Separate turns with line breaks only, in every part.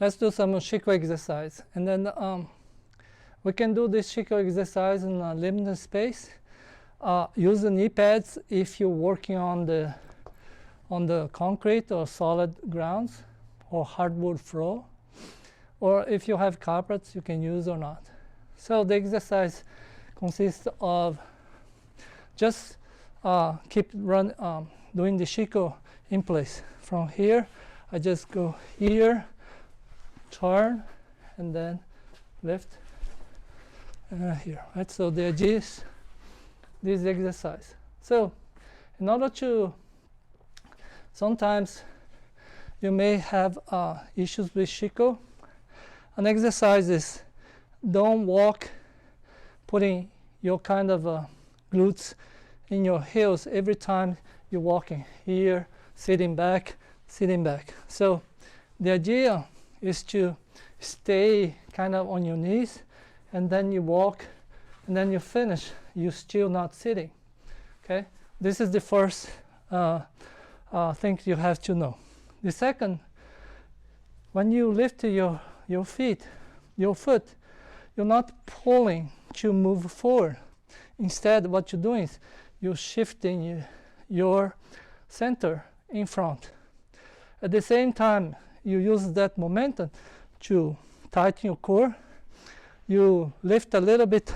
Let's do some Shikko exercise. And then we can do this Shikko exercise in a limited space. Use the knee pads if you're working on the concrete or solid grounds or hardwood floor. Or if you have carpets, you can use or not. So the exercise consists of just keep doing the Shikko in place. From here, I just go here, turn, and then lift here. Right. So the idea is this exercise. So in order to, sometimes you may have issues with Shikko. An exercise is don't walk putting your kind of glutes in your heels every time you're walking. Here, sitting back. So the idea is to stay kind of on your knees, and then you walk, and then you finish. You're still not sitting. Okay, this is the first thing you have to know. The second, when you lift your foot, you're not pulling to move forward. Instead, what you're doing is you're shifting your center in front. At the same time, you use that momentum to tighten your core. You lift a little bit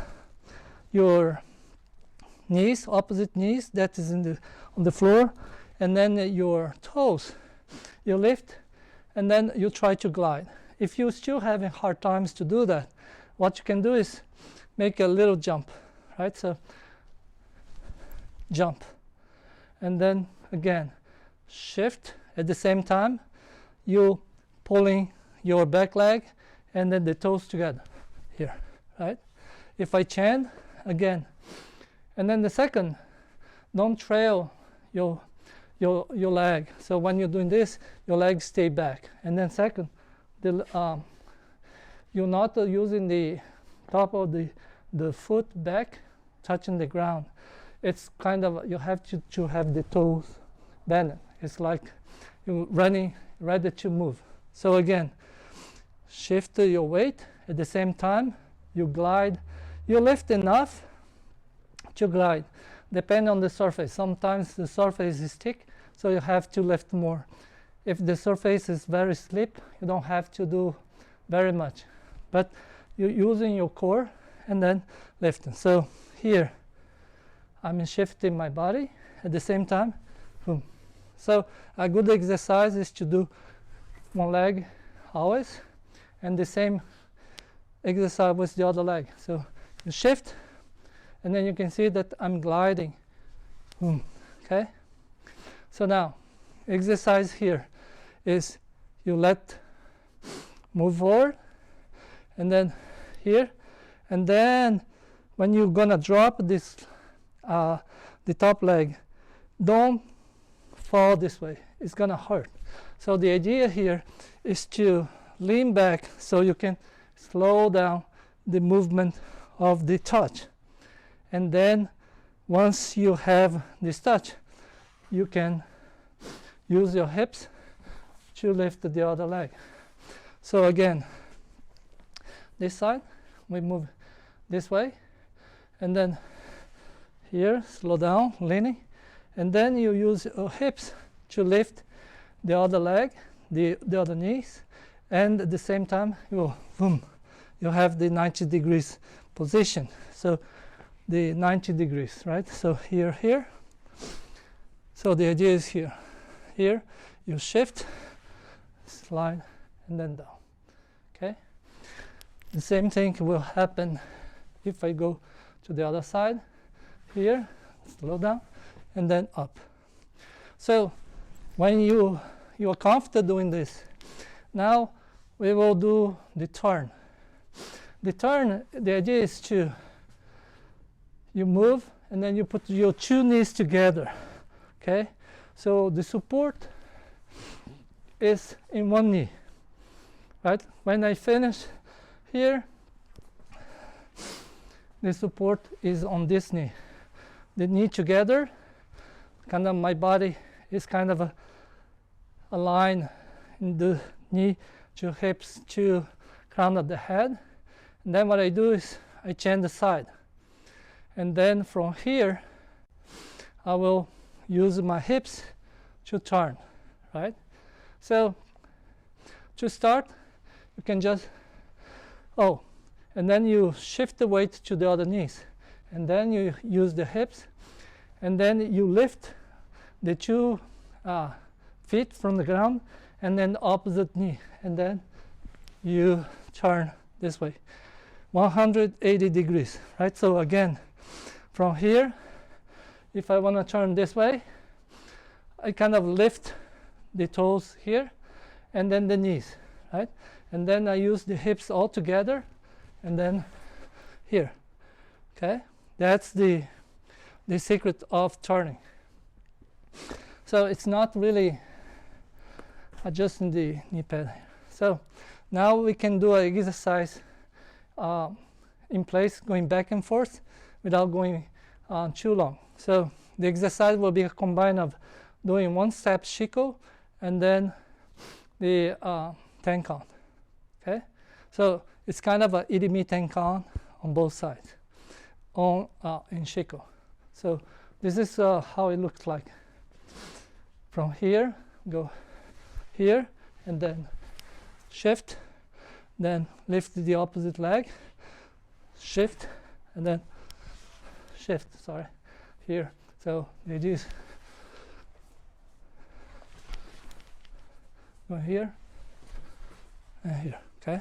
your knees, opposite knees, that is on the floor, and then your toes. You lift, and then you try to glide. If you're still having hard times to do that, what you can do is make a little jump, right? So jump, and then again shift. At the same time, you pulling your back leg and then the toes together here, right? If I chant again, and then the second, don't trail your leg. So when you're doing this, your legs stay back. And then second, you're not using the top of the foot back touching the ground. It's kind of, you have to have the toes bent. It's like you're running, ready to move. So again, shift your weight. At the same time, you glide. You lift enough to glide, depending on the surface. Sometimes the surface is thick, so you have to lift more. If the surface is very slip, you don't have to do very much. But you're using your core and then lifting. So here, I'm shifting my body at the same time. Boom. So a good exercise is to do one leg always, and the same exercise with the other leg. So you shift, and then you can see that I'm gliding. Boom. Okay? So now, exercise here is you move forward, and then here, and then when you're gonna drop this, the top leg, don't fall this way. It's gonna hurt. So the idea here is to lean back so you can slow down the movement of the touch. And then once you have this touch, you can use your hips to lift the other leg. So again, this side, we move this way, and then here, slow down, leaning, and then you use your hips to lift the other leg, the other knees, and at the same time, you have the 90 degrees position. So the 90 degrees, right? So here. So the idea is here. Here, you shift, slide, and then down. Okay? The same thing will happen if I go to the other side. Here, slow down, and then up. So when you are comfortable doing this, now we will do the turn. The turn, the idea is you move, and then you put your two knees together. Okay? So the support is in one knee. Right? When I finish here, the support is on this knee. The knee together, kind of my body is kind of a line in the knee to hips to crown of the head. And then what I do is I change the side. And then from here, I will use my hips to turn, right? So to start, you can just, and then you shift the weight to the other knees. And then you use the hips, and then you lift the two feet from the ground, and then the opposite knee. And then you turn this way, 180 degrees, right? So again, from here, if I want to turn this way, I kind of lift the toes here, and then the knees, right? And then I use the hips all together, and then here, okay? That's the secret of turning. So it's not really adjusting the knee pad. So now we can do an exercise in place, going back and forth without going too long. So the exercise will be a combine of doing one step Shikko and then the 10 count. Okay, so it's kind of a irimi 10 count on both sides on in Shikko. So this is how it looks like. From here, go here, and then shift, then lift the opposite leg, shift, and then shift, here. So it is go here and here, okay?